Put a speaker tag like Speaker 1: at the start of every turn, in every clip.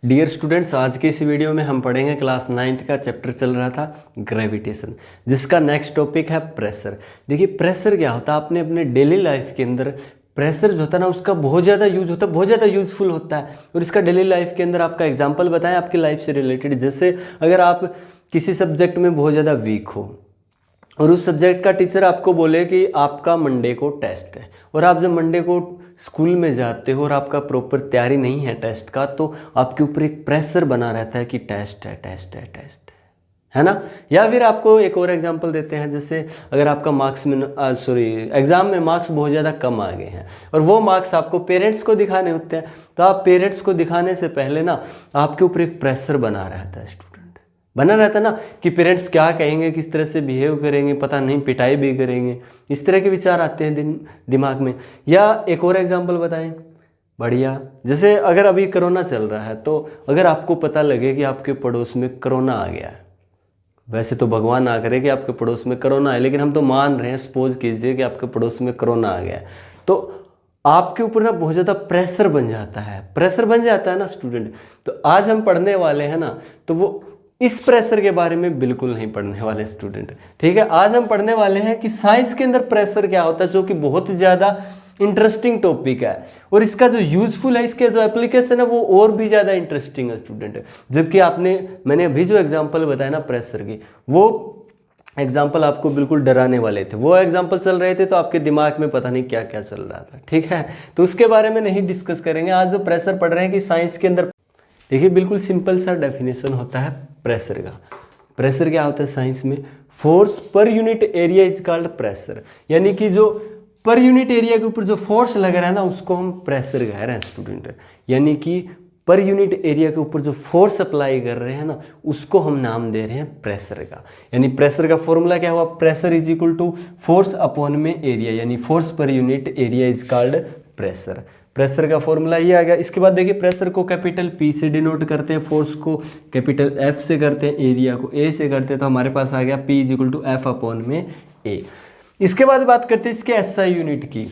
Speaker 1: Dear students, आज के इस वीडियो में हम पढ़ेंगे क्लास 9th का चैप्टर चल रहा था ग्रेविटेशन, जिसका नेक्स्ट टॉपिक है प्रेशर। देखिए प्रेशर क्या होता है, आपने अपने डेली लाइफ के अंदर प्रेशर जो होता है ना उसका बहुत ज़्यादा यूज होता है, बहुत ज़्यादा यूजफुल होता है। और इसका डेली लाइफ के अंदर आपका एग्जाम्पल बताएं आपकी लाइफ से रिलेटेड। जैसे अगर आप किसी सब्जेक्ट में बहुत ज़्यादा वीक हो और उस सब्जेक्ट का टीचर आपको बोले कि आपका मंडे को टेस्ट है, और आप जब मंडे को स्कूल में जाते हो और आपका प्रॉपर तैयारी नहीं है टेस्ट का, तो आपके ऊपर एक प्रेशर बना रहता है कि टेस्ट है, टेस्ट है, टेस्ट है ना। या फिर आपको एक और एग्जांपल देते हैं, जैसे अगर आपका मार्क्स में एग्ज़ाम में मार्क्स बहुत ज़्यादा कम आ गए हैं और वो मार्क्स आपको पेरेंट्स को दिखाने होते हैं, तो आप पेरेंट्स को दिखाने से पहले ना आपके ऊपर एक प्रेशर बना रहता है, स्टूडेंट बना रहता है ना, कि पेरेंट्स क्या कहेंगे, किस तरह से बिहेव करेंगे, पता नहीं पिटाई भी करेंगे, इस तरह के विचार आते हैं दिमाग में। या एक और एग्जांपल बताएं बढ़िया, जैसे अगर अभी कोरोना चल रहा है, तो अगर आपको पता लगे कि आपके पड़ोस में कोरोना आ गया है, वैसे तो भगवान ना करे कि आपके पड़ोस में कोरोना है, लेकिन हम तो मान रहे हैं, सपोज कीजिए कि आपके पड़ोस में कोरोना आ गया है, तो आपके ऊपर ना बहुत ज़्यादा प्रेशर बन जाता है, प्रेशर बन जाता है ना स्टूडेंट। तो आज हम पढ़ने वाले हैं ना, तो वो इस प्रेशर के बारे में बिल्कुल नहीं पढ़ने वाले स्टूडेंट, ठीक है। आज हम पढ़ने वाले हैं कि साइंस के अंदर प्रेशर क्या होता है, जो कि बहुत ज़्यादा इंटरेस्टिंग टॉपिक है, और इसका जो यूजफुल है, इसके जो एप्लीकेशन है वो और भी ज़्यादा इंटरेस्टिंग है स्टूडेंट। जबकि मैंने अभी जो एग्जांपल बताया ना प्रेशर की, वो एग्जाम्पल आपको बिल्कुल डराने वाले थे, वो एग्जाम्पल चल रहे थे तो आपके दिमाग में पता नहीं क्या क्या चल रहा था, ठीक है। तो उसके बारे में नहीं डिस्कस करेंगे आज। जो प्रेशर पढ़ रहे हैं कि साइंस के अंदर, देखिए बिल्कुल सिंपल सा डेफिनेशन होता है प्रेशर का। प्रेशर क्या होता है साइंस में, फोर्स पर unit area is called pressure, यानी कि जो पर यूनिट एरिया के ऊपर जो फोर्स लग रहा है ना उसको हम प्रेशर कह रहे हैं स्टूडेंट। यानी कि पर यूनिट एरिया के ऊपर जो फोर्स अप्लाई कर रहे हैं ना उसको हम नाम दे रहे हैं प्रेशर का। यानी प्रेशर का फॉर्मूला क्या हुआ, pressure is equal to force upon में एरिया, यानी फोर्स पर unit area is called pressure. Pressure का फॉर्मूला ये आ गया। इसके बाद देखिए प्रेशर को कैपिटल P से डिनोट करते हैं, फोर्स को कैपिटल F से करते हैं, एरिया को A से करते हैं, तो हमारे पास आ गया P is equal to F upon में A। इसके बाद बात करते हैं इसके SI यूनिट की।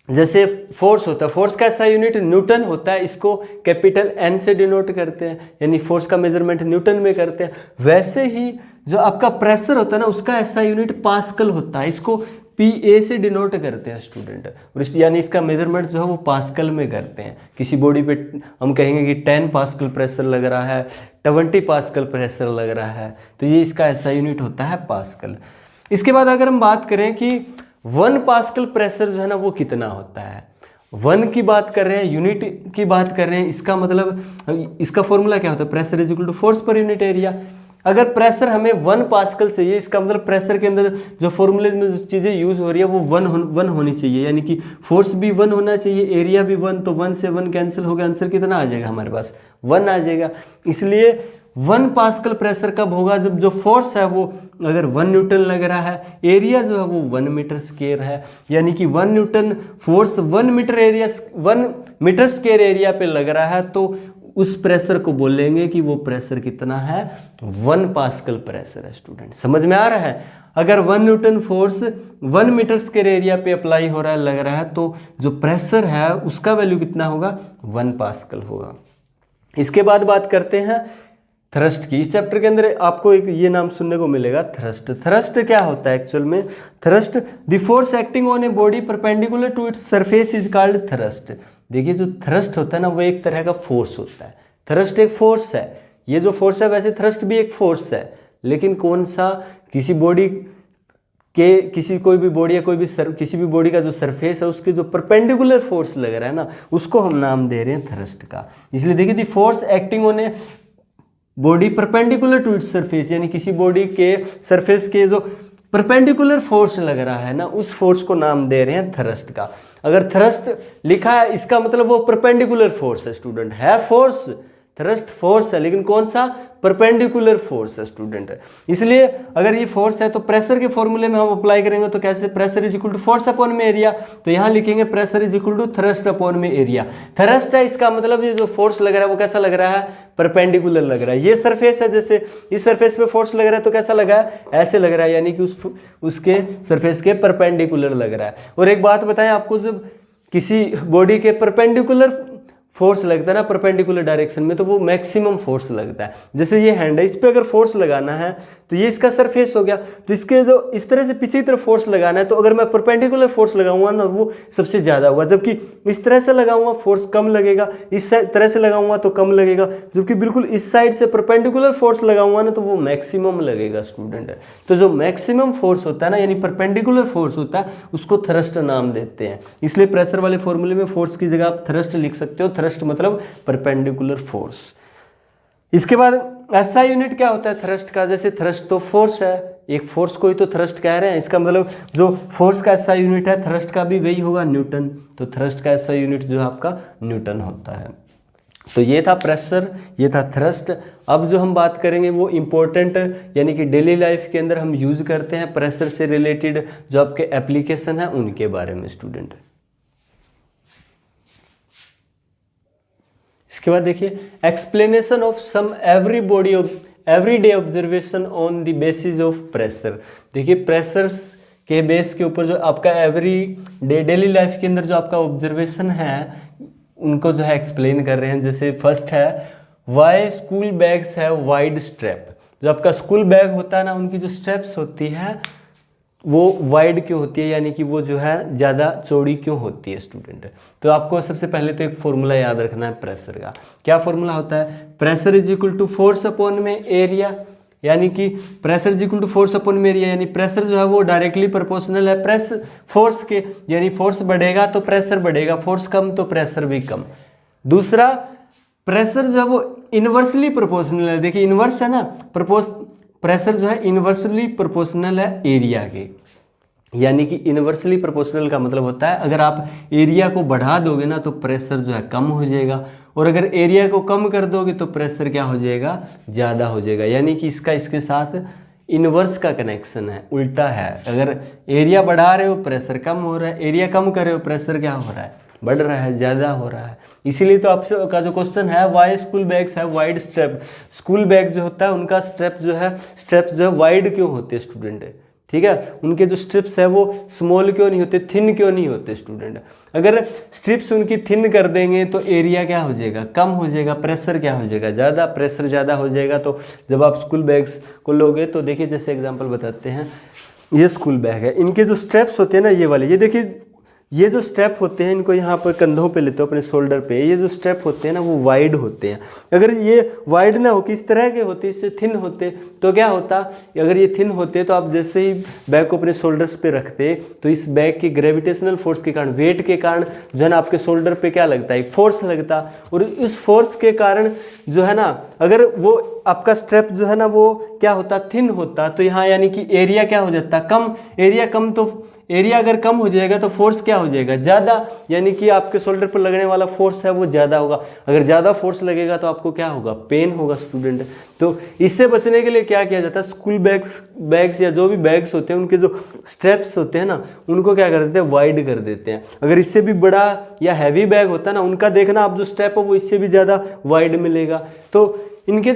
Speaker 1: जैसे फोर्स होता है, फोर्स का SI यूनिट न्यूटन होता है, इसको कैपिटल N से डिनोट करते हैं, यानी फोर्स का मेजरमेंट न्यूटन में करते हैं। वैसे ही जो आपका प्रेशर होता है ना उसका SI यूनिट पास्कल होता है, इसको PA से डिनोट करते हैं स्टूडेंट, और यानी इसका मेजरमेंट जो है वो पास्कल में करते हैं। किसी बॉडी पे हम कहेंगे कि 10 पास्कल प्रेशर लग रहा है, 20 पास्कल प्रेशर लग रहा है, तो ये इसका SI यूनिट होता है पास्कल। इसके बाद अगर हम बात करें कि 1 पास्कल प्रेशर जो है ना वो कितना होता है, 1 की बात कर रहे हैं, यूनिट की बात कर रहे हैं, इसका मतलब इसका फॉर्मूला क्या होता है, pressure is equal to force पर यूनिट एरिया। अगर प्रेशर हमें 1 पास्कल चाहिए, इसका मतलब प्रेशर के अंदर जो फॉर्मूले में जो चीज़ें यूज हो रही है वो 1 होनी चाहिए, यानी कि फोर्स भी 1 होना चाहिए, एरिया भी 1, तो 1 से 1 कैंसिल हो गया, आंसर कितना आ जाएगा हमारे पास, 1 आ जाएगा। इसलिए 1 पास्कल प्रेशर कब होगा, जब जो फोर्स है वो अगर 1 न्यूटन लग रहा है, एरिया जो है वो 1 मीटर स्क्वायर है, यानी कि 1 newton force 1 metre square area पे लग रहा है, तो उस प्रेशर को बोलेंगे कि वो प्रेशर कितना है, 1 पास्कल प्रेशर है स्टूडेंट। समझ में आ रहा है, अगर 1 newton force 1 metre square area पे अप्लाई हो रहा है, लग रहा है, तो जो प्रेशर है उसका वैल्यू कितना होगा, 1 पास्कल होगा। इसके बाद बात करते हैं थ्रस्ट की। इस चैप्टर के अंदर आपको एक ये नाम सुनने को मिलेगा, थ्रस्ट। थ्रस्ट क्या होता है एक्चुअल में, thrust the force acting on a body perpendicular to its surface is called thrust. देखिए जो थ्रस्ट होता है ना वो एक तरह का फोर्स होता है, थ्रस्ट एक फोर्स है, ये जो फोर्स है वैसे थ्रस्ट भी एक फोर्स है, लेकिन कौन सा, किसी बॉडी के कोई भी बॉडी या किसी भी बॉडी का जो सरफेस है उसके जो परपेंडिकुलर फोर्स लग रहा है ना उसको हम नाम दे रहे हैं थ्रस्ट का। इसलिए देखिए the force acting on a body perpendicular to its surface, यानी किसी बॉडी के सरफेस के जो परपेंडिकुलर फोर्स लग रहा है ना उस फोर्स को नाम दे रहे हैं थ्रस्ट का। अगर थ्रस्ट लिखा है इसका मतलब वो परपेंडिकुलर फोर्स है स्टूडेंट, है फोर्स, थ्रस्ट फोर्स है, लेकिन कौन सा, परपेंडिकुलर फोर्स है स्टूडेंट। इसलिए अगर ये फोर्स है तो प्रेशर के फॉर्मूले में हम अप्लाई करेंगे तो कैसे, pressure is equal to force upon में एरिया, तो यहाँ लिखेंगे pressure is equal to thrust upon में एरिया। थ्रस्ट है, इसका मतलब ये जो फोर्स लग रहा है वो कैसा लग रहा है, परपेंडिकुलर लग रहा है। ये सरफेस है, जैसे इस सरफेस पे फोर्स लग रहा है तो कैसा लगा है, ऐसे लग रहा है, यानी कि उसके सरफेस के परपेंडिकुलर लग रहा है। और एक बात बताएं आपको, जब किसी बॉडी के परपेंडिकुलर फोर्स लगता है ना परपेंडिकुलर डायरेक्शन में, तो वो मैक्सिमम फोर्स लगता है। जैसे ये हैंड है, इस पे अगर फोर्स लगाना है तो ये इसका सरफेस हो गया, तो इसके जो इस तरह से पीछे की तरफ फोर्स लगाना है, तो अगर मैं परपेंडिकुलर फोर्स लगाऊंगा ना वो सबसे ज़्यादा होगा, जबकि इस तरह से लगाऊंगा फोर्स कम लगेगा, इस तरह से लगाऊंगा तो कम लगेगा, जबकि बिल्कुल इस साइड से परपेंडिकुलर फोर्स लगाऊंगा ना तो वो मैक्सिमम लगेगा स्टूडेंट। तो जो मैक्सिमम फोर्स होता है ना, यानी परपेंडिकुलर फोर्स होता है, उसको थ्रस्ट नाम देते हैं। इसलिए प्रेशर वाले फॉर्मूले में फोर्स की जगह आप थ्रस्ट लिख सकते हो, थ्रस्ट मतलब परपेंडिकुलर फोर्स। इसके बाद एसआई यूनिट क्या होता है थ्रस्ट का? जैसे थ्रस्ट तो फोर्स है, एक फोर्स को ही तो थ्रस्ट कह रहे हैं, इसका मतलब जो फोर्स का एसआई यूनिट है थ्रस्ट का भी वही होगा, न्यूटन। तो थ्रस्ट का एसआई यूनिट जो है आपका न्यूटन होता है। तो ये था प्रेशर, ये था थ्रस्ट। अब जो हम बात करेंगे वो इम्पोर्टेंट, यानी कि डेली लाइफ के अंदर हम यूज करते हैं प्रेशर से रिलेटेड जो आपके एप्लीकेशन है उनके बारे में स्टूडेंट। इसके बाद देखिए explanation of some everyday observation on the basis of pressure. देखिए प्रेशर्स के बेस के ऊपर जो आपका एवरी डे डेली लाइफ के अंदर जो आपका ऑब्जर्वेशन है उनको जो है एक्सप्लेन कर रहे हैं। जैसे फर्स्ट है वाई स्कूल बैग्स है वाइड स्ट्रैप। जो आपका स्कूल बैग होता है ना उनकी जो स्ट्रैप्स होती है वो वाइड क्यों होती है, यानी कि वो जो है ज़्यादा चौड़ी क्यों होती है स्टूडेंट। तो आपको सबसे पहले तो एक फॉर्मूला याद रखना है प्रेशर का। क्या फॉर्मूला होता है? Pressure is equal to force upon में एरिया, यानी कि pressure is equal to force upon में एरिया, यानी प्रेशर जो है वो डायरेक्टली प्रोपोर्शनल है फोर्स के, यानी फोर्स बढ़ेगा तो प्रेशर बढ़ेगा, फोर्स कम तो प्रेशर भी कम। दूसरा प्रेशर जो है वो इन्वर्सली प्रोपोर्शनल है। देखिए इन्वर्स है ना, प्रेशर जो है इन्वर्सली प्रोपोर्शनल है एरिया के, यानी कि इन्वर्सली प्रोपोर्शनल का मतलब होता है अगर आप एरिया को बढ़ा दोगे ना तो प्रेशर जो है कम हो जाएगा, और अगर एरिया को कम कर दोगे तो प्रेशर क्या हो जाएगा? ज़्यादा हो जाएगा। यानी कि इसका इसके साथ इन्वर्स का कनेक्शन है, उल्टा है। अगर एरिया बढ़ा रहे हो प्रेशर कम हो रहा है, एरिया कम कर रहे हो प्रेशर क्या हो रहा है? बढ़ रहा है, ज़्यादा हो रहा है। इसीलिए तो आपसे का जो क्वेश्चन है वाई स्कूल बैग्स है वाइड स्ट्रैप। स्कूल बैग जो होता है उनका स्ट्रैप्स जो है वाइड क्यों होते हैं स्टूडेंट? ठीक है, उनके जो स्ट्रिप्स है वो स्मॉल क्यों नहीं होते, थिन क्यों नहीं होते स्टूडेंट? अगर स्ट्रिप्स उनकी थिन कर देंगे तो एरिया क्या हो जाएगा? कम हो जाएगा, प्रेशर क्या हो जाएगा? ज़्यादा, प्रेशर ज़्यादा हो जाएगा। तो जब आप स्कूल बैग्स को लोगे तो देखिए जैसे एग्जांपल बताते हैं, ये स्कूल बैग है, इनके जो स्ट्रैप्स होते हैं ना ये वाले, ये देखिए ये जो स्ट्रैप होते हैं इनको यहाँ पर कंधों पे लेते हो अपने शोल्डर पे, ये जो स्ट्रैप होते हैं ना वो वाइड होते हैं। अगर ये वाइड ना हो कि इस तरह के होते, इससे थिन होते तो क्या होता? अगर ये थिन होते तो आप जैसे ही बैग को अपने शोल्डर्स पे रखते तो इस बैग की ग्रेविटेशनल फोर्स के कारण, वेट के कारण जो है ना आपके शोल्डर पे क्या लगता है? एक फोर्स लगता, और उस फोर्स के कारण जो है ना अगर वो आपका स्ट्रैप जो है ना वो क्या होता? थिन होता। तो यहाँ यानी कि एरिया क्या हो जाता? कम। एरिया कम तो एरिया अगर कम हो जाएगा तो फोर्स क्या हो जाएगा? ज़्यादा, यानी कि आपके शोल्डर पर लगने वाला फोर्स है वो ज़्यादा होगा। अगर ज़्यादा फोर्स लगेगा तो आपको क्या होगा? पेन होगा स्टूडेंट। तो इससे बचने के लिए क्या किया जाता है? स्कूल बैग्स या जो भी बैग्स होते हैं उनके जो स्ट्रैप्स होते हैं ना उनको क्या कर देते हैं? वाइड कर देते हैं। अगर इससे भी बड़ा या हैवी बैग होता है ना उनका देखना आप जो स्ट्रैप हो वो इससे भी ज़्यादा वाइड मिलेगा। तो इनके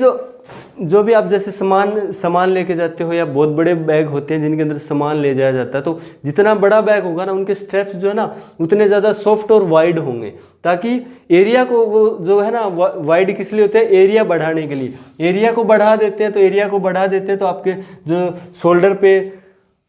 Speaker 1: जो भी आप जैसे सामान लेके जाते हो या बहुत बड़े बैग होते हैं जिनके अंदर सामान ले जाया जाता है, तो जितना बड़ा बैग होगा ना उनके स्ट्रैप्स जो है ना उतने ज़्यादा सॉफ्ट और वाइड होंगे, ताकि एरिया को वो जो है ना वाइड किस लिए होते हैं? एरिया बढ़ाने के लिए। एरिया को बढ़ा देते हैं, तो एरिया को बढ़ा देते हैं तो आपके जो शोल्डर पे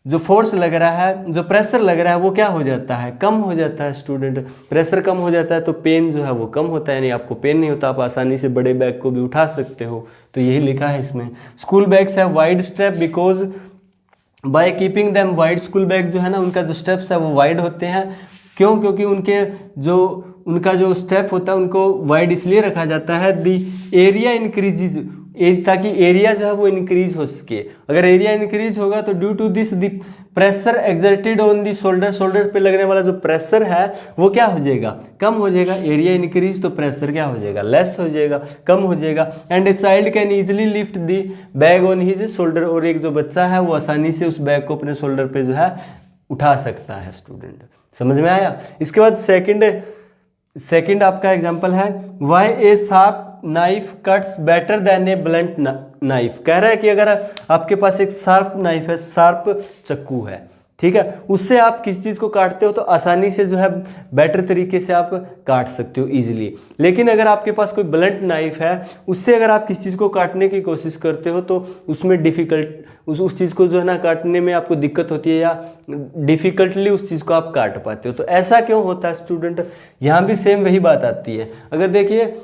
Speaker 1: जो फोर्स लग रहा है, जो प्रेशर लग रहा है वो क्या हो जाता है? कम हो जाता है स्टूडेंट। प्रेशर कम हो जाता है तो पेन जो है वो कम होता है, यानी आपको पेन नहीं होता, आप आसानी से बड़े बैग को भी उठा सकते हो। तो यही लिखा है इसमें। स्कूल बैग्स है wide strap because by keeping them wide. School bag जो है ना उनका जो स्ट्रैप्स है वो वाइड होते हैं। क्यों? क्योंकि उनका जो स्ट्रैप होता है उनको वाइड इसलिए रखा जाता है दी एरिया इंक्रीजेज, ताकि एरिया जो है वो इंक्रीज हो सके। अगर एरिया इंक्रीज होगा तो due to this the pressure exerted on the shoulder पे लगने वाला जो प्रेशर है वो क्या हो जाएगा? कम हो जाएगा। एरिया इंक्रीज तो प्रेशर क्या हो जाएगा? लेस हो जाएगा, कम हो जाएगा। And a child can easily lift the bag on his shoulder. और एक जो बच्चा है वो आसानी से उस बैग को अपने शोल्डर पे जो है उठा सकता है स्टूडेंट। समझ में आया? इसके बाद सेकंड आपका एग्जांपल है why a sharp knife cuts better than a blunt knife. कह रहा है कि अगर आपके पास एक शार्प नाइफ है, शार्प चक्कू है, ठीक है, उससे आप किस चीज़ को काटते हो तो आसानी से जो है बेटर तरीके से आप काट सकते हो ईजिली। लेकिन अगर आपके पास कोई ब्लंट नाइफ है, उससे अगर आप किस चीज़ को काटने की कोशिश करते हो तो उसमें डिफ़िकल्ट उस चीज़ को जो है ना काटने में आपको दिक्कत होती है या डिफ़िकल्टली उस चीज़ को आप काट पाते हो। तो ऐसा क्यों होता है स्टूडेंट, यहाँ भी सेम वही बात आती है। अगर देखिए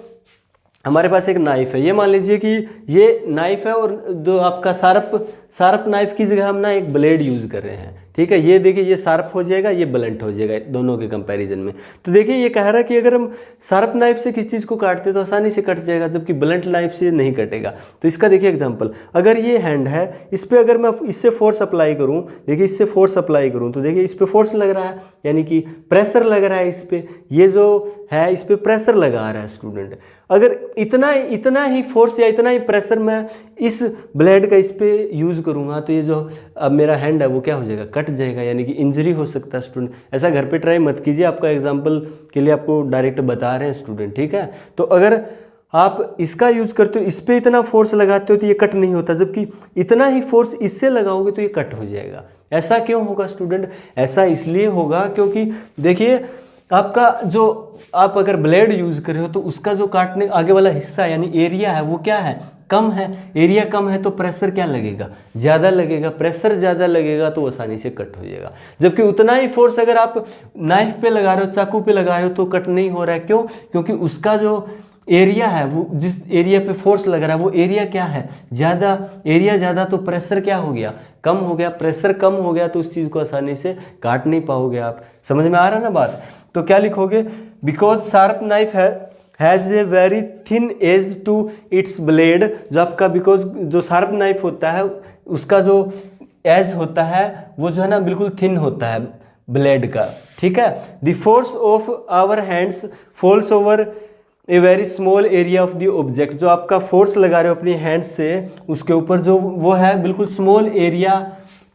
Speaker 1: हमारे पास एक नाइफ है, ये मान लीजिए कि ये नाइफ है और जो आपका शार्प नाइफ की जगह हम ना एक ब्लेड यूज़ कर रहे हैं, ठीक है। ये देखिए ये शार्प हो जाएगा, ये ब्लंट हो जाएगा दोनों के कंपैरिजन में। तो देखिए ये कह रहा है कि अगर हम शार्प नाइफ से किस चीज़ को काटते तो आसानी से कट जाएगा, जबकि ब्लंट नाइफ से नहीं कटेगा। तो इसका देखिए एग्जांपल, अगर ये हैंड है, इस पर अगर मैं इससे फोर्स अप्लाई करूँ, देखिए इससे फोर्स अप्लाई करूँ तो देखिए इस पर फोर्स लग रहा है, यानी कि प्रेशर लग रहा है इस पर, ये जो है इस पर प्रेशर लगा रहा है स्टूडेंट। अगर इतना ही फोर्स या इतना ही प्रेशर मैं इस ब्लेड का इस पे यूज़ करूँगा तो ये जो अब मेरा हैंड है वो क्या हो जाएगा, कट जाएगा, यानी कि इंजरी हो सकता है स्टूडेंट। ऐसा घर पे ट्राई मत कीजिए, आपका एग्जांपल के लिए आपको डायरेक्ट बता रहे हैं स्टूडेंट, ठीक है। तो अगर आप इसका यूज़ करते हो, इस पर इतना फोर्स लगाते हो तो ये कट नहीं होता, जबकि इतना ही फोर्स इससे लगाओगे तो ये कट हो जाएगा। ऐसा क्यों होगा स्टूडेंट, ऐसा इसलिए होगा क्योंकि देखिए आपका जो आप अगर ब्लेड यूज़ कर रहे हो तो उसका जो काटने आगे वाला हिस्सा यानी एरिया है वो क्या है, कम है। एरिया कम है तो प्रेशर क्या लगेगा, ज़्यादा लगेगा। प्रेशर ज़्यादा लगेगा तो आसानी से कट हो जाएगा। जबकि उतना ही फोर्स अगर आप नाइफ पे लगा रहे हो, चाकू पे लगा रहे हो तो कट नहीं हो रहा है। क्यों, क्योंकि उसका जो एरिया है, वो जिस एरिया पे फोर्स लग रहा है वो एरिया क्या है, ज़्यादा। एरिया ज़्यादा तो प्रेशर क्या हो गया, कम हो गया। प्रेशर कम हो गया तो उस चीज़ को आसानी से काट नहीं पाओगे आप। समझ में आ रहा है ना बात। तो क्या लिखोगे, because sharp knife has a very thin edge to its blade. जो आपका बिकॉज जो शार्प नाइफ होता है उसका जो एज होता है वो जो है ना बिल्कुल थिन होता है ब्लेड का, ठीक है। The force of our hands falls over a very small area of the object. जो आपका फोर्स लगा रहे हो अपनी हैंड्स से, उसके ऊपर जो वो है बिल्कुल स्मॉल एरिया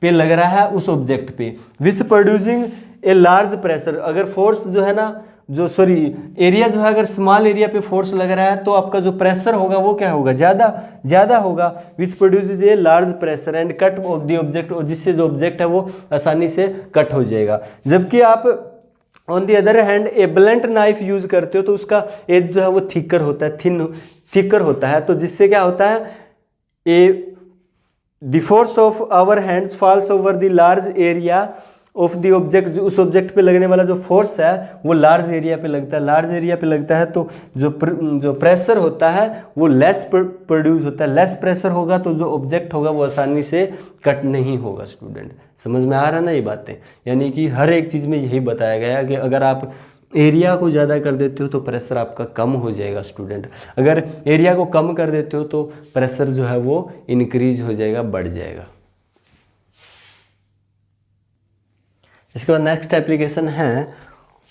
Speaker 1: पे लग रहा है उस ऑब्जेक्ट पे, विच प्रोड्यूसिंग ए लार्ज प्रेशर। अगर फोर्स जो है ना एरिया जो है अगर स्मॉल एरिया पे फोर्स लग रहा है तो आपका जो प्रेशर होगा वो क्या होगा, ज़्यादा होगा। Which produces a large pressure and cut off the object, और जिससे जो ऑब्जेक्ट है वो आसानी से कट हो जाएगा। जबकि आप on the other hand A blunt knife use करते हो तो उसका एज जो है वो थिकर होता है, थिकर होता है। तो जिससे क्या होता है, the force of our hands falls over the large area of the object. उस ऑब्जेक्ट पे लगने वाला जो फोर्स है वो लार्ज एरिया पे लगता है। लार्ज एरिया पे लगता है तो जो प्रेशर होता है वो लेस प्रोड्यूस होता है। लेस प्रेशर होगा तो जो ऑब्जेक्ट होगा वो आसानी से कट नहीं होगा स्टूडेंट। समझ में आ रहा है ना ये बातें। यानी कि हर एक चीज़ में यही बताया गया है कि अगर आप एरिया को ज़्यादा कर देते हो तो प्रेशर आपका कम हो जाएगा स्टूडेंट। अगर एरिया को कम कर देते हो तो प्रेशर जो है वो इंक्रीज हो जाएगा, बढ़ जाएगा। इसके बाद नेक्स्ट एप्लीकेशन है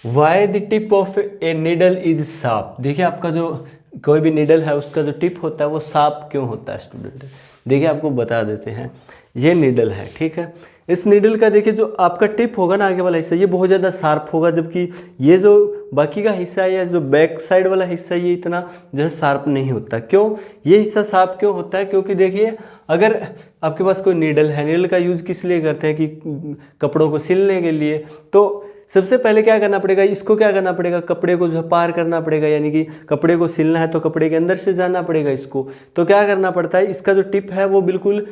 Speaker 1: why the tip of a needle is sharp. देखिए आपका जो कोई भी नीडल है उसका जो टिप होता है वो शार्प क्यों होता है स्टूडेंट। देखिए आपको बता देते हैं, ये नीडल है, ठीक है। इस नीडल का देखिए जो आपका टिप होगा ना आगे वाला हिस्सा ये बहुत ज़्यादा शार्प होगा, जबकि ये जो बाकी का हिस्सा है या जो बैक साइड वाला हिस्सा ये इतना जो है शार्प नहीं होता। क्यों ये हिस्सा शार्प क्यों होता है, क्योंकि देखिए अगर आपके पास कोई नीडल है, नीडल का यूज़ किस लिए करते हैं कि कपड़ों को सिलने के लिए। तो सबसे पहले क्या करना पड़ेगा, इसको क्या करना पड़ेगा, कपड़े को जो पार करना पड़ेगा, यानी कि कपड़े को सिलना है तो कपड़े के अंदर से जाना पड़ेगा इसको। तो क्या करना पड़ता है, इसका जो टिप है वो बिल्कुल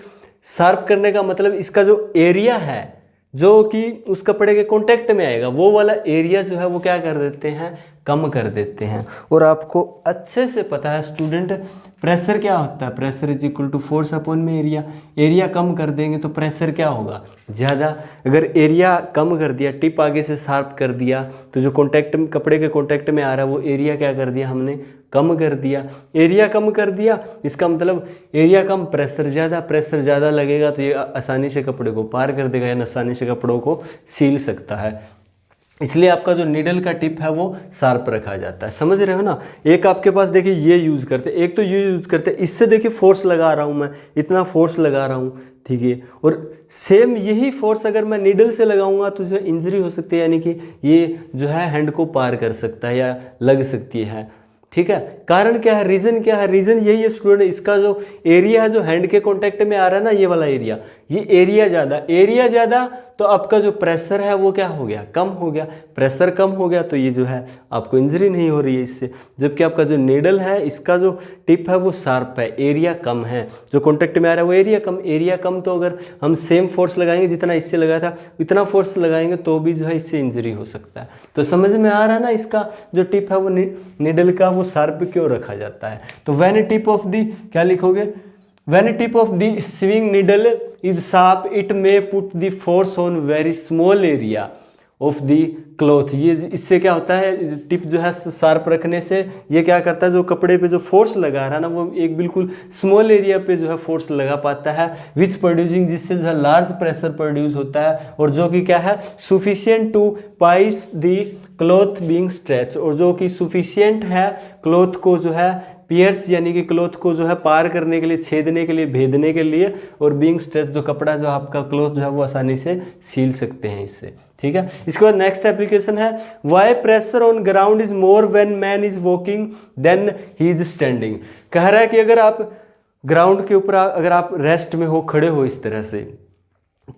Speaker 1: शार्प करने का मतलब इसका जो एरिया है जो कि उस कपड़े के कांटेक्ट में आएगा वो वाला एरिया जो है वो क्या कर देते हैं, कम कर देते हैं। और आपको अच्छे से पता है स्टूडेंट प्रेशर क्या होता है, pressure is equal to force upon में एरिया। एरिया कम कर देंगे तो प्रेशर क्या होगा, ज़्यादा। अगर एरिया कम कर दिया, टिप आगे से शार्प कर दिया तो जो कॉन्टैक्ट कपड़े के कॉन्टैक्ट में आ रहा है वो एरिया क्या कर दिया हमने, कम कर दिया। एरिया कम कर दिया इसका मतलब एरिया कम, प्रेशर ज़्यादा। प्रेशर ज़्यादा लगेगा तो ये आसानी से कपड़े को पार कर देगा या आसानी से कपड़ों को सील सकता है। इसलिए आपका जो नीडल का टिप है वो शार्प रखा जाता है। समझ रहे हो ना। एक आपके पास देखिए ये यूज़ करते हैं, एक तो ये यूज़ करते हैं, इससे देखिए फोर्स लगा रहा हूँ मैं, इतना फोर्स लगा रहा हूँ, ठीक है। और सेम यही फोर्स अगर मैं नीडल से लगाऊंगा तो जो इंजरी हो सकती है, यानी कि ये जो है हैंड को पार कर सकता है या लग सकती है, ठीक है। कारण क्या है, रीजन क्या है, रीजन यही है स्टूडेंट, इसका जो एरिया है जो हैंड के कांटेक्ट में आ रहा है ना, ये वाला एरिया, ये एरिया ज़्यादा तो आपका जो प्रेशर है वो क्या हो गया, कम हो गया। प्रेशर कम हो गया तो ये जो है आपको इंजरी नहीं हो रही है इससे। जबकि आपका जो नीडल है इसका जो टिप है वो शार्प है, एरिया कम है, जो कॉन्टेक्ट में आ रहा है वो एरिया कम तो अगर हम सेम फोर्स लगाएंगे जितना इससे लगाया था इतना फोर्स लगाएंगे तो भी जो है इससे इंजरी हो सकता है। तो समझ में आ रहा है ना, इसका जो टिप है वो नीडल का वो शार्प क्यों रखा जाता है। तो व्हेन टिप ऑफ दी, क्या लिखोगे, When tip of the sewing needle is sharp, it may put the force on very small area of the cloth। ये इससे क्या होता है, टिप जो है शार्प रखने से ये क्या करता है, जो कपड़े पे जो फोर्स लगा रहा है ना वो एक बिल्कुल स्मॉल एरिया पे जो है फोर्स लगा पाता है, विच प्रोड्यूसिंग, जिससे जो है लार्ज प्रेशर प्रोड्यूस होता है, और जो कि क्या है, sufficient to pierce the cloth being stretch, और जो कि सुफिशियंट है क्लॉथ को जो है पियर्स यानी कि क्लॉथ को जो है पार करने के लिए, छेदने के लिए, भेदने के लिए, और बीइंग स्ट्रेच जो कपड़ा जो आपका क्लॉथ जो है वो आसानी से सील सकते हैं इससे। ठीक है। इसके बाद नेक्स्ट एप्लीकेशन है, why pressure on ground is more when man is walking then he is standing. कह रहा है कि अगर आप ग्राउंड के ऊपर अगर आप रेस्ट में हो, खड़े हो इस तरह से,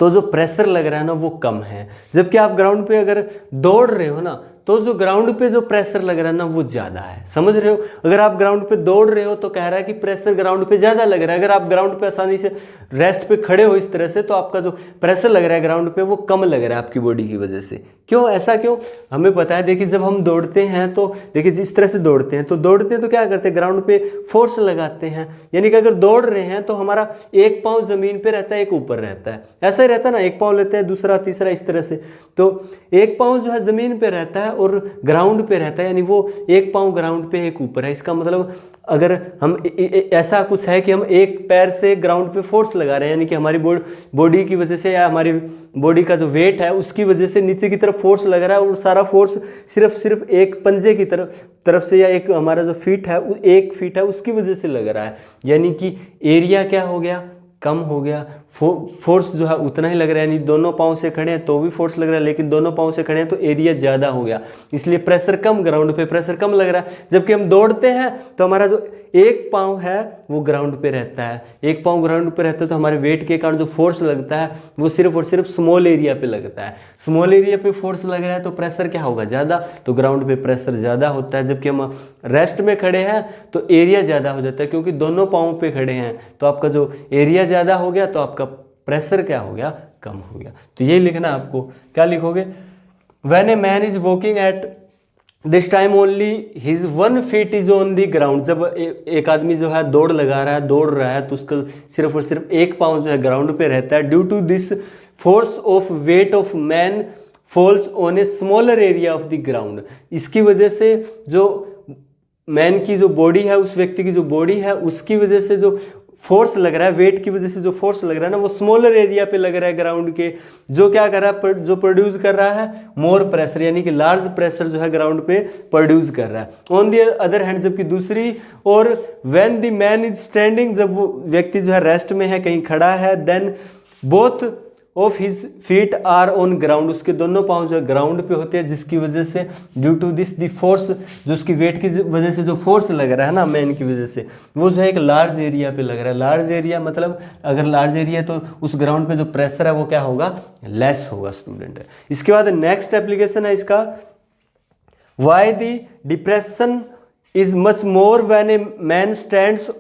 Speaker 1: तो जो प्रेशर लग रहा है ना वो कम है। जबकि आप ग्राउंड पे अगर दौड़ रहे हो ना तो जो ग्राउंड पे जो प्रेशर लग रहा है ना वो ज़्यादा है। समझ रहे हो, अगर आप ग्राउंड पे दौड़ रहे हो तो कह रहा है कि प्रेशर ग्राउंड पे ज़्यादा लग रहा है। अगर आप ग्राउंड पे आसानी से रेस्ट पे खड़े हो इस तरह से तो आपका जो प्रेशर लग रहा है ग्राउंड पे वो कम लग रहा है आपकी बॉडी की वजह से। क्यों, ऐसा क्यों, हमें पता है। देखिए जब हम दौड़ते हैं तो देखिए जिस तरह से दौड़ते हैं तो क्या करते हैं, ग्राउंड पे फोर्स लगाते हैं। यानी कि अगर दौड़ रहे हैं तो हमारा एक पाँव जमीन पे रहता है, एक ऊपर रहता है, ऐसा ही रहता है ना, एक पाँव लेते हैं दूसरा तीसरा इस तरह से, तो एक पाँव जो है जमीन पे रहता है और ग्राउंड पे रहता है, यानी वो एक पाँव ग्राउंड पे एक ऊपर है। इसका मतलब अगर हम ऐसा कुछ है कि हम एक पैर से ग्राउंड पे फोर्स लगा रहे हैं, यानी कि हमारी बॉडी की वजह से या हमारी बॉडी का जो वेट है उसकी वजह से नीचे की तरफ फोर्स लग रहा है, और सारा फोर्स सिर्फ एक पंजे की तरफ से या एक हमारा जो फीट है, एक फीट है उसकी वजह से लग रहा है। यानी कि एरिया क्या हो गया, कम हो गया, फोर्स जो है उतना ही लग रहा है। यानी दोनों पाँव से खड़े हैं तो भी फोर्स लग रहा है, लेकिन दोनों पाँव से खड़े हैं तो एरिया ज़्यादा हो गया, इसलिए प्रेशर कम, ग्राउंड पे प्रेशर कम लग रहा है। जबकि हम दौड़ते हैं तो हमारा जो एक पाँव है वो ग्राउंड पे रहता है, एक पाँव ग्राउंड पे रहता है तो हमारे वेट के कारण जो फोर्स लगता है वो सिर्फ और सिर्फ स्मॉल एरिया पे लगता है। स्मॉल एरिया पे फोर्स लग रहा है तो प्रेशर क्या होगा, ज़्यादा, तो ग्राउंड पे प्रेशर ज़्यादा होता है। जबकि हम रेस्ट में खड़े हैं तो एरिया ज़्यादा हो जाता है, क्योंकि दोनों पाँव पे खड़े हैं तो आपका जो एरिया ज़्यादा हो गया तो आपका प्रेशर क्या हो गया, कम हो गया। तो ये लिखना आपको, क्या लिखोगे, when a man is walking at this time only his 1 feet is on the ground. जब एक आदमी जो है दौड़ लगा रहा है, दौड़ रहा है, तो उसका सिर्फ और सिर्फ एक पाँव जो है ग्राउंड पे रहता है। Due to this force of weight of man falls on a smaller area of the ground. इसकी वजह से जो मैन की जो बॉडी है, उस व्यक्ति की जो बॉडी है उसकी वजह से जो फोर्स लग रहा है, वेट की वजह से जो फोर्स लग रहा है ना वो स्मॉलर एरिया पे लग रहा है ग्राउंड के, जो क्या कर रहा है, जो प्रोड्यूस कर रहा है मोर प्रेशर, यानी कि लार्ज प्रेशर जो है ग्राउंड पे प्रोड्यूस कर रहा है। ऑन द अदर हैंड, जबकि दूसरी और when the man is standing, जब वो व्यक्ति जो है रेस्ट में है, कहीं खड़ा है, then both of his feet are on ground, उसके दोनों पाँव जो है ग्राउंड पे होते हैं, जिसकी वजह से due to this the force, जो उसकी वेट की वजह से जो फोर्स लग रहा है ना मैन की वजह से, वो जो है एक लार्ज एरिया पे लग रहा है। लार्ज एरिया मतलब अगर लार्ज एरिया तो उस ग्राउंड पे जो प्रेशर है वो क्या होगा, लेस होगा स्टूडेंट। इसके बाद नेक्स्ट एप्लीकेशन है इसका, why the depression is much more when a man stands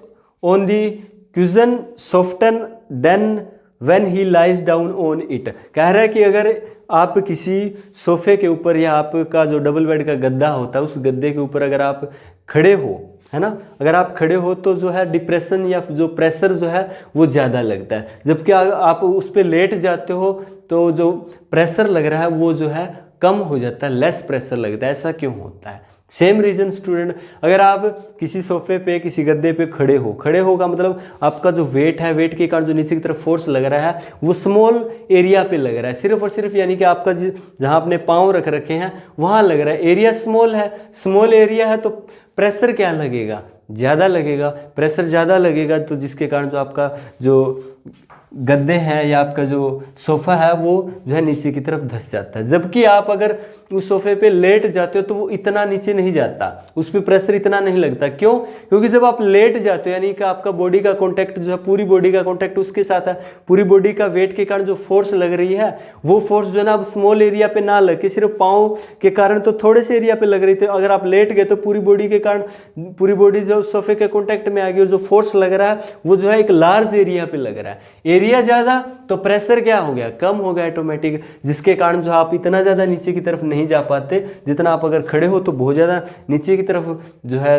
Speaker 1: on the cushion soften then when he lies down on it। कह रहा है कि अगर आप किसी सोफे के ऊपर या आपका जो डबल बेड का गद्दा होता है उस गद्दे के ऊपर अगर आप खड़े हो, है ना, अगर आप खड़े हो तो जो है डिप्रेशन या जो प्रेशर जो है वो ज़्यादा लगता है। जबकि आप उस पर लेट जाते हो तो जो प्रेशर लग रहा है वो जो है कम हो जाता है, लेस प्रेशर लगता है। ऐसा क्यों होता है? सेम रीज़न स्टूडेंट, अगर आप किसी सोफे पे किसी गद्दे पे खड़े हो का मतलब आपका जो वेट है, वेट के कारण जो नीचे की तरफ फोर्स लग रहा है वो स्मॉल एरिया पे लग रहा है, सिर्फ और सिर्फ, यानी कि आपका जहाँ आपने पाँव रख रखे हैं वहाँ लग रहा है। एरिया स्मॉल है, स्मॉल एरिया है तो प्रेशर क्या लगेगा, ज़्यादा लगेगा। प्रेशर ज़्यादा लगेगा तो जिसके कारण जो आपका जो गद्दे हैं या आपका जो सोफ़ा है वो जो है नीचे की तरफ धंस जाता है। जबकि आप अगर उस सोफे पे लेट जाते हो तो वो इतना नीचे नहीं जाता, उस पर प्रेशर इतना नहीं लगता। क्यों? क्योंकि जब आप लेट जाते हो यानी कि आपका बॉडी का कॉन्टैक्ट जो है, पूरी बॉडी का कॉन्टैक्ट उसके साथ है, पूरी बॉडी का वेट के कारण जो फोर्स लग रही है वो फोर्स जो है ना अब स्मॉल एरिया पे ना लग के सिर्फ पाँव के कारण तो थोड़े से एरिया पे लग रही थी। अगर आप लेट गए तो पूरी बॉडी के कारण पूरी बॉडी जो सोफे के कॉन्टैक्ट में आ गई और जो फोर्स लग रहा है वो जो है एक लार्ज एरिया पे लग रहा है। एरिया ज़्यादा तो प्रेशर क्या हो गया? कम हो गया ऑटोमेटिक, जिसके कारण जो आप इतना ज़्यादा नीचे की तरफ नहीं जा पाते जितना आप अगर खड़े हो तो बहुत ज़्यादा नीचे की तरफ जो है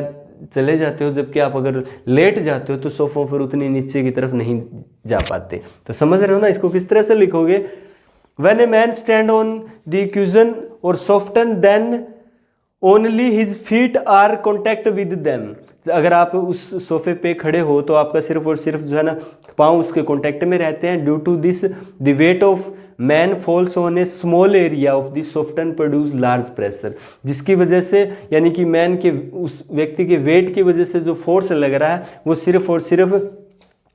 Speaker 1: चले जाते हो, जबकि आप अगर लेट जाते हो तो सोफों पर उतनी नीचे की तरफ नहीं जा पाते। तो समझ रहे हो ना? इसको किस तरह से लिखोगे? When a man stand on the cushion or soften, then only his feet are contact with them. अगर आप उस सोफे पे खड़े हो तो आपका सिर्फ और सिर्फ जो है ना पाँव उसके कांटेक्ट में रहते हैं। Due to this the weight of man falls on a small area of the soften produce large pressure, जिसकी वजह से यानी कि मैन के उस व्यक्ति के वेट की वजह से जो फोर्स लग रहा है वो सिर्फ और सिर्फ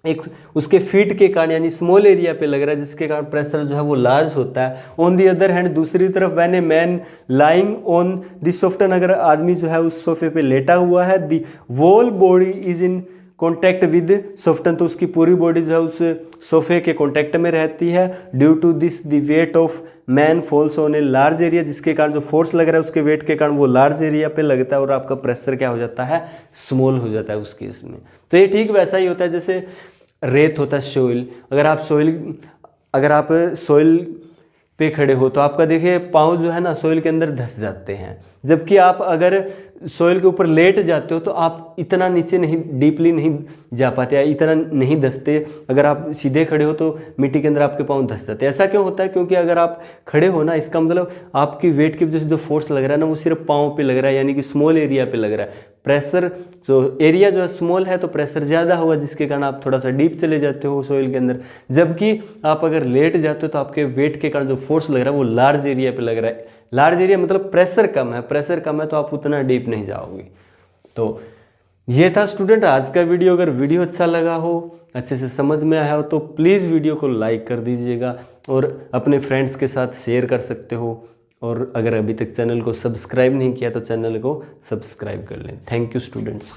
Speaker 1: एक उसके फीट के कारण यानी स्मॉल एरिया पे लग रहा है, जिसके कारण प्रेशर जो है वो लार्ज होता है। ऑन दी अदर हैंड दूसरी तरफ when a man lying on the soften, अगर आदमी जो है उस सोफे पे लेटा हुआ है, the whole body is in contact with soften, तो उसकी पूरी बॉडी जो है उस सोफे के कॉन्टैक्ट में रहती है। Due to this the weight of man falls on a large area, जिसके कारण जो फोर्स लग रहा है उसके वेट के कारण वो लार्ज एरिया पे लगता है और आपका प्रेशर क्या हो जाता है? स्मॉल हो जाता है उस केस में। तो ये ठीक वैसा ही होता है जैसे रेत होता है, सोइल। अगर आप सोइल पे खड़े हो तो आपका देखिए पाँव जो है ना सोइल के अंदर धंस जाते हैं, जबकि आप अगर सोइल के ऊपर लेट जाते हो तो आप इतना नीचे नहीं, डीपली नहीं जा पाते या इतना नहीं धंसते। अगर आप सीधे खड़े हो तो मिट्टी के अंदर आपके पाँव धंस जाते हैं। ऐसा क्यों होता है? क्योंकि अगर आप खड़े हो ना, इसका मतलब आपकी वेट की वजह से जो फोर्स लग रहा है ना वो सिर्फ पाँव पे लग रहा है, यानी कि स्मॉल एरिया पे लग रहा है। प्रेशर जो एरिया जो है स्मॉल है तो प्रेशर ज़्यादा होगा, जिसके कारण आप थोड़ा सा डीप चले जाते हो सोइल के अंदर। जबकि आप अगर लेट जाते हो तो आपके वेट के कारण जो फोर्स लग रहा है वो लार्ज एरिया पे लग रहा है। लार्ज एरिया मतलब प्रेशर कम है, प्रेशर कम है तो आप उतना डीप नहीं जाओगे। तो ये था स्टूडेंट आज का वीडियो। अगर वीडियो अच्छा लगा हो, अच्छे से समझ में आया हो तो प्लीज़ वीडियो को लाइक कर दीजिएगा और अपने फ्रेंड्स के साथ शेयर कर सकते हो। और अगर अभी तक चैनल को सब्सक्राइब नहीं किया तो चैनल को सब्सक्राइब कर लें। Thank you students.